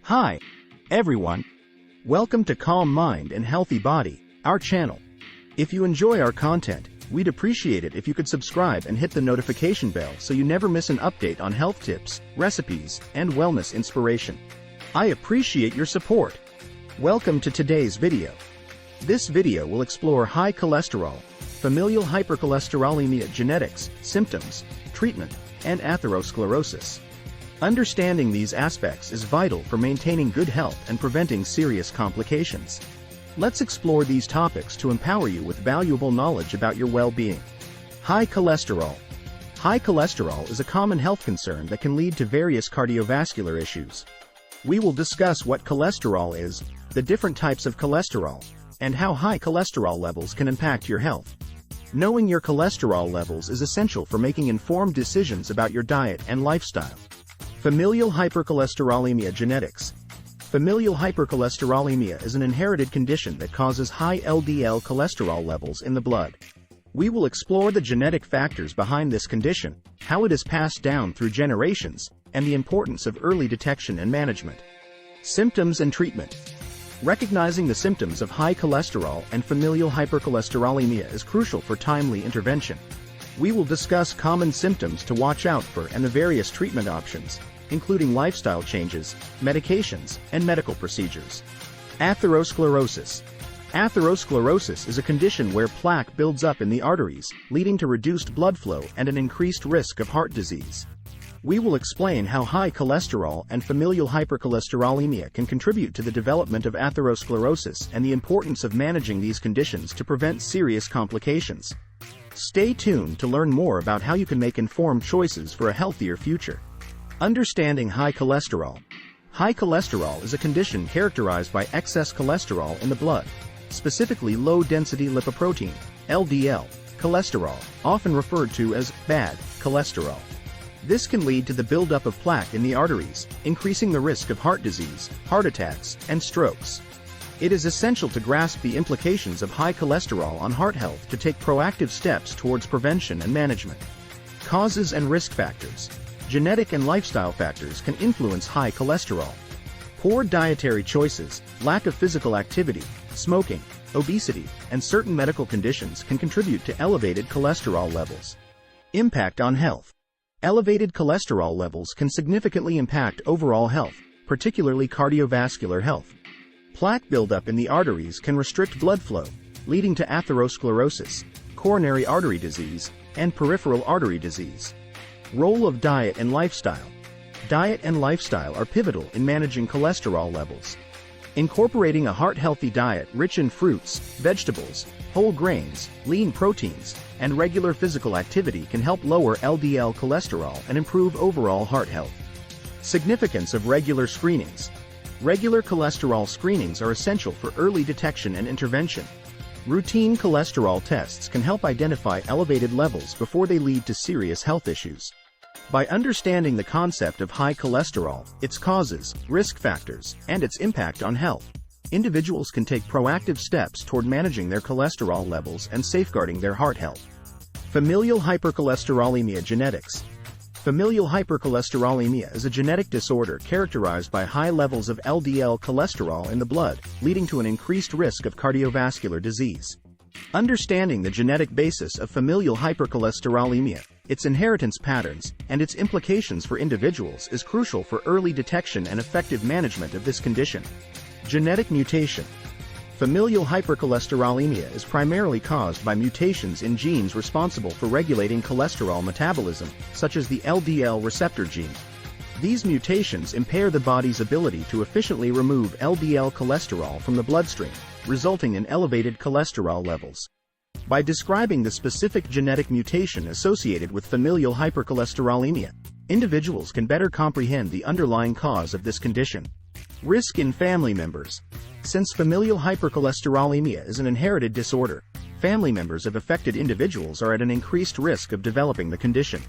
Hi, everyone. Welcome to Calm Mind and Healthy Body, our channel. If you enjoy our content, we'd appreciate it if you could subscribe and hit the notification bell so you never miss an update on health tips, recipes, and wellness inspiration. I appreciate your support. Welcome to today's video. This video will explore high cholesterol, familial hypercholesterolemia genetics, symptoms, treatment, and atherosclerosis. Understanding these aspects is vital for maintaining good health and preventing serious complications. Let's explore these topics to empower you with valuable knowledge about your well-being. High cholesterol. High cholesterol is a common health concern that can lead to various cardiovascular issues. We will discuss what cholesterol is, the different types of cholesterol, and how high cholesterol levels can impact your health. Knowing your cholesterol levels is essential for making informed decisions about your diet and lifestyle. Familial hypercholesterolemia genetics. Familial hypercholesterolemia is an inherited condition that causes high LDL cholesterol levels in the blood. We will explore the genetic factors behind this condition, how it is passed down through generations, and the importance of early detection and management. Symptoms and treatment. Recognizing the symptoms of high cholesterol and familial hypercholesterolemia is crucial for timely intervention. We will discuss common symptoms to watch out for and the various treatment options, including lifestyle changes, medications, and medical procedures. Atherosclerosis. Atherosclerosis is a condition where plaque builds up in the arteries, leading to reduced blood flow and an increased risk of heart disease. We will explain how high cholesterol and familial hypercholesterolemia can contribute to the development of atherosclerosis and the importance of managing these conditions to prevent serious complications. Stay tuned to learn more about how you can make informed choices for a healthier future. Understanding high cholesterol. High cholesterol is a condition characterized by excess cholesterol in the blood, specifically low-density lipoprotein, LDL, cholesterol, often referred to as bad cholesterol. This can lead to the buildup of plaque in the arteries, increasing the risk of heart disease, heart attacks, and strokes. It is essential to grasp the implications of high cholesterol on heart health to take proactive steps towards prevention and management. Causes and risk factors. Genetic and lifestyle factors can influence high cholesterol. Poor dietary choices, lack of physical activity, smoking, obesity, and certain medical conditions can contribute to elevated cholesterol levels. Impact on health. Elevated cholesterol levels can significantly impact overall health, particularly cardiovascular health. Plaque buildup in the arteries can restrict blood flow, leading to atherosclerosis, coronary artery disease, and peripheral artery disease. Role of diet and lifestyle. Diet and lifestyle are pivotal in managing cholesterol levels. Incorporating a heart-healthy diet rich in fruits, vegetables, whole grains, lean proteins, and regular physical activity can help lower LDL cholesterol and improve overall heart health. Significance of regular screenings. Regular cholesterol screenings are essential for early detection and intervention. Routine cholesterol tests can help identify elevated levels before they lead to serious health issues. By understanding the concept of high cholesterol, its causes, risk factors, and its impact on health, individuals can take proactive steps toward managing their cholesterol levels and safeguarding their heart health. Familial hypercholesterolemia genetics. Familial hypercholesterolemia is a genetic disorder characterized by high levels of LDL cholesterol in the blood, leading to an increased risk of cardiovascular disease. Understanding the genetic basis of familial hypercholesterolemia, its inheritance patterns, and its implications for individuals is crucial for early detection and effective management of this condition. Genetic mutation. Familial hypercholesterolemia is primarily caused by mutations in genes responsible for regulating cholesterol metabolism, such as the LDL receptor gene. These mutations impair the body's ability to efficiently remove LDL cholesterol from the bloodstream, resulting in elevated cholesterol levels. By describing the specific genetic mutation associated with familial hypercholesterolemia, individuals can better comprehend the underlying cause of this condition. Risk in family members. Since familial hypercholesterolemia is an inherited disorder, family members of affected individuals are at an increased risk of developing the condition.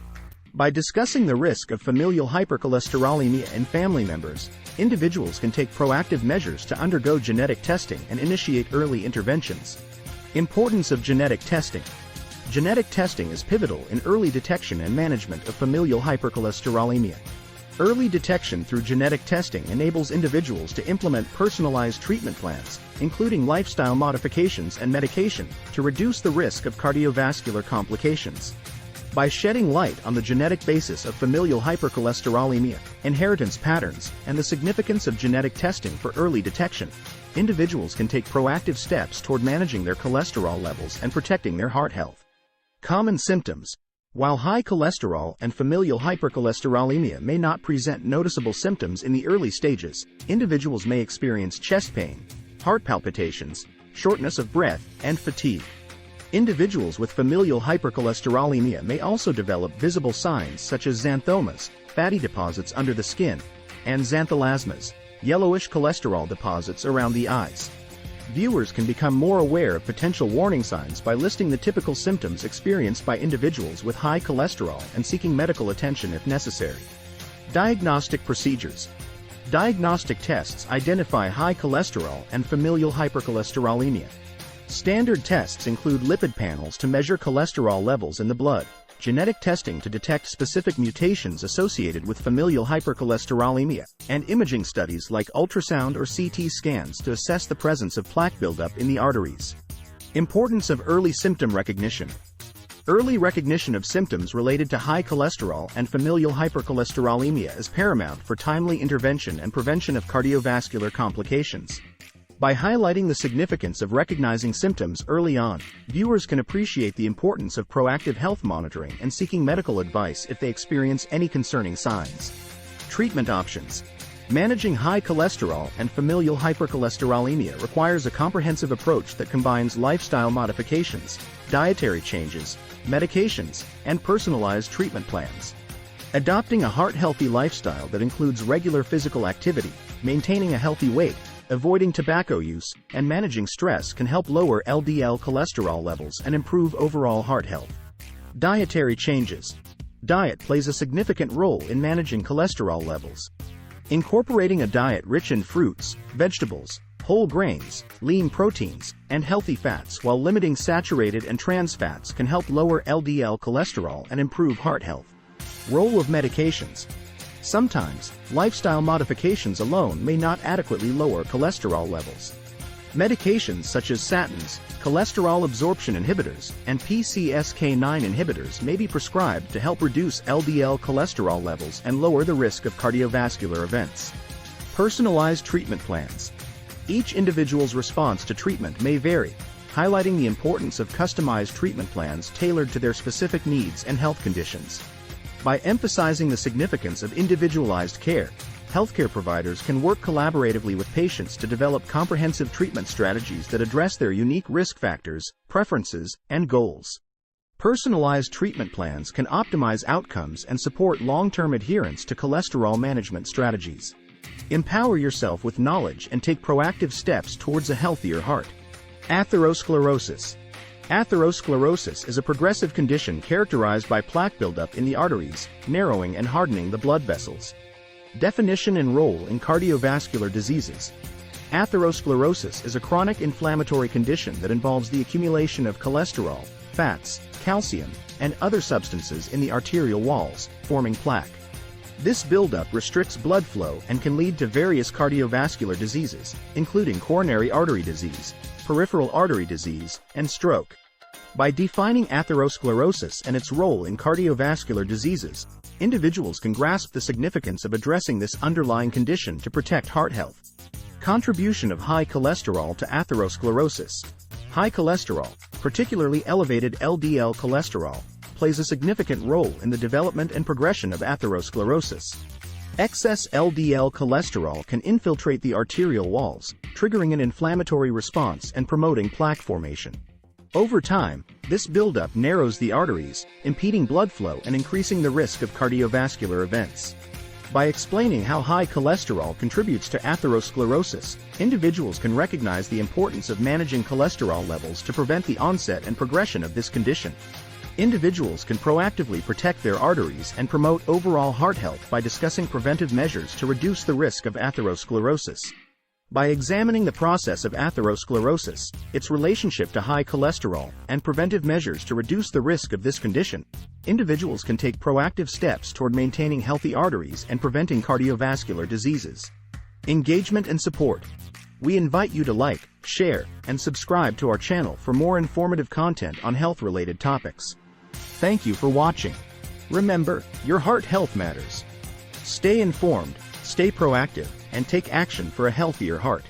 By discussing the risk of familial hypercholesterolemia in family members, individuals can take proactive measures to undergo genetic testing and initiate early interventions. Importance of genetic testing. Genetic testing is pivotal in early detection and management of familial hypercholesterolemia. Early detection through genetic testing enables individuals to implement personalized treatment plans, including lifestyle modifications and medication, to reduce the risk of cardiovascular complications. By shedding light on the genetic basis of familial hypercholesterolemia, inheritance patterns, and the significance of genetic testing for early detection, individuals can take proactive steps toward managing their cholesterol levels and protecting their heart health. Common symptoms. While high cholesterol and familial hypercholesterolemia may not present noticeable symptoms in the early stages, individuals may experience chest pain, heart palpitations, shortness of breath, and fatigue. Individuals with familial hypercholesterolemia may also develop visible signs such as xanthomas, fatty deposits under the skin, and xanthelasmas, yellowish cholesterol deposits around the eyes. Viewers can become more aware of potential warning signs by listing the typical symptoms experienced by individuals with high cholesterol and seeking medical attention if necessary. Diagnostic procedures. Diagnostic tests identify high cholesterol and familial hypercholesterolemia. Standard tests include lipid panels to measure cholesterol levels in the blood, genetic testing to detect specific mutations associated with familial hypercholesterolemia, and imaging studies like ultrasound or CT scans to assess the presence of plaque buildup in the arteries. Importance of early symptom recognition. Early recognition of symptoms related to high cholesterol and familial hypercholesterolemia is paramount for timely intervention and prevention of cardiovascular complications. By highlighting the significance of recognizing symptoms early on, viewers can appreciate the importance of proactive health monitoring and seeking medical advice if they experience any concerning signs. Treatment options. Managing high cholesterol and familial hypercholesterolemia requires a comprehensive approach that combines lifestyle modifications, dietary changes, medications, and personalized treatment plans. Adopting a heart-healthy lifestyle that includes regular physical activity, maintaining a healthy weight, avoiding tobacco use, and managing stress can help lower LDL cholesterol levels and improve overall heart health. Dietary changes. Diet plays a significant role in managing cholesterol levels. Incorporating a diet rich in fruits, vegetables, whole grains, lean proteins, and healthy fats while limiting saturated and trans fats can help lower LDL cholesterol and improve heart health. Role of medications. Sometimes, lifestyle modifications alone may not adequately lower cholesterol levels. Medications such as statins, cholesterol absorption inhibitors, and PCSK9 inhibitors may be prescribed to help reduce LDL cholesterol levels and lower the risk of cardiovascular events. Personalized treatment plans. Each individual's response to treatment may vary, highlighting the importance of customized treatment plans tailored to their specific needs and health conditions. By emphasizing the significance of individualized care, healthcare providers can work collaboratively with patients to develop comprehensive treatment strategies that address their unique risk factors, preferences, and goals. Personalized treatment plans can optimize outcomes and support long-term adherence to cholesterol management strategies. Empower yourself with knowledge and take proactive steps towards a healthier heart. Atherosclerosis. Atherosclerosis is a progressive condition characterized by plaque buildup in the arteries, narrowing and hardening the blood vessels. Definition and role in cardiovascular diseases. Atherosclerosis is a chronic inflammatory condition that involves the accumulation of cholesterol, fats, calcium, and other substances in the arterial walls, forming plaque. This buildup restricts blood flow and can lead to various cardiovascular diseases, including coronary artery disease, peripheral artery disease, and stroke. By defining atherosclerosis and its role in cardiovascular diseases, individuals can grasp the significance of addressing this underlying condition to protect heart health. Contribution of high cholesterol to atherosclerosis. High cholesterol, particularly elevated LDL cholesterol, plays a significant role in the development and progression of atherosclerosis. Excess LDL cholesterol can infiltrate the arterial walls, triggering an inflammatory response and promoting plaque formation. Over time, this buildup narrows the arteries, impeding blood flow and increasing the risk of cardiovascular events. By explaining how high cholesterol contributes to atherosclerosis, individuals can recognize the importance of managing cholesterol levels to prevent the onset and progression of this condition. Individuals can proactively protect their arteries and promote overall heart health by discussing preventive measures to reduce the risk of atherosclerosis. By examining the process of atherosclerosis, its relationship to high cholesterol, and preventive measures to reduce the risk of this condition, individuals can take proactive steps toward maintaining healthy arteries and preventing cardiovascular diseases. Engagement and support. We invite you to like, share, and subscribe to our channel for more informative content on health-related topics. Thank you for watching. Remember, your heart health matters. Stay informed, stay proactive, and take action for a healthier heart.